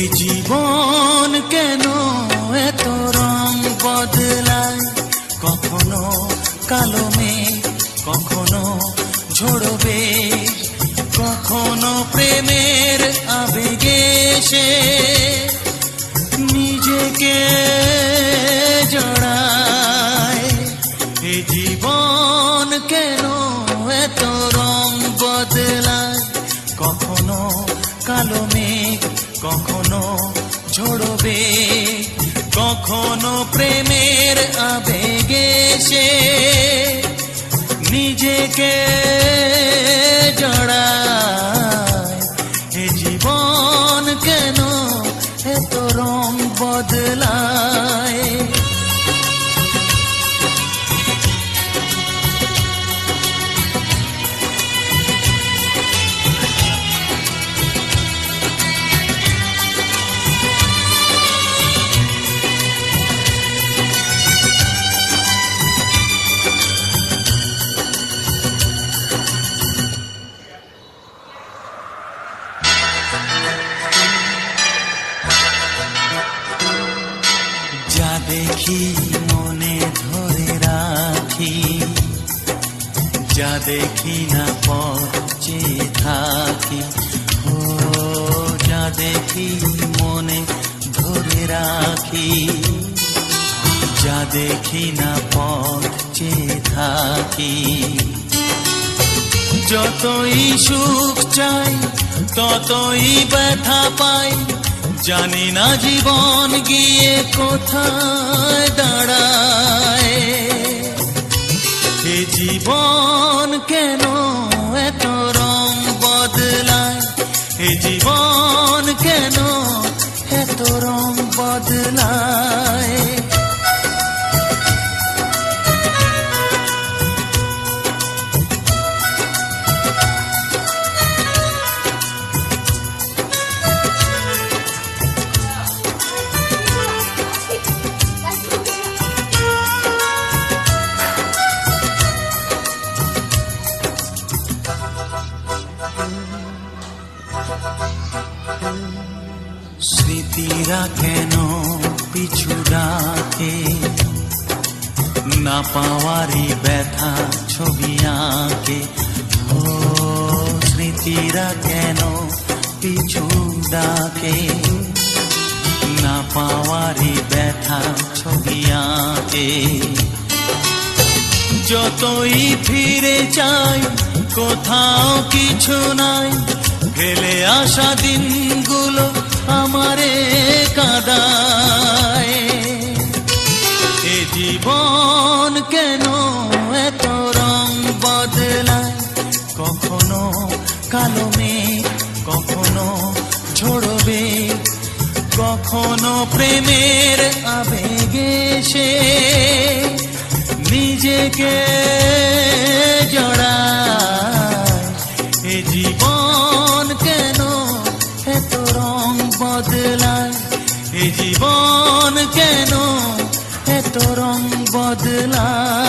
এই জীবন কেন এত রং বদলায়, কখনো কালো মেঘ, কখনো ঝরবে, কখনো প্রেমের আবেগে সে নিজেকে জড়ায়। এই জীবন কেন এত রং বদলায়, কখনো কালো মেঘ, কখনো ঝরবে, কখনো প্রেমের আবেগে সে নিজেকে জড়ায়। এ জীবন কেন এত রং বদলায়। যা দেখি মনে ধরে রাখি, যা দেখি না পথ চেয়ে থাকি। ও যা দেখি মনে ধরে রাখি, যা দেখি না পথ চেয়ে থাকি। যতই সুখ চাই ততই ব্যথা পাই, জানি না জীবন গিয়ে কোথায় দাঁড়ায়। এ জীবন কেন এত রং বদলায়, এ জীবন কেন এত রং বদলায়। স্মৃতিরা কেন পিছু ডাকে, না পাওয়ারই ব্যথা ছবি আঁকে। ও স্মৃতিরা কেন পিছু ডাকে, না পাওয়ারই ব্যথা ছবি আঁকে। যতই ফিরে চাই কোথাও কিছু নাই, ফেলে আসা দিনগুলো আমারে কাঁদায়। এ জীবন কেন এত রং বদলায়, কখনো কালো মেঘ, কখনো ঝরবে, কখনো প্রেমের আবেগে সে নিজেকে জড়ায়। এ জীবন কেন এত রং বদলায়, এ জীবন কেন এত রং বদলায়।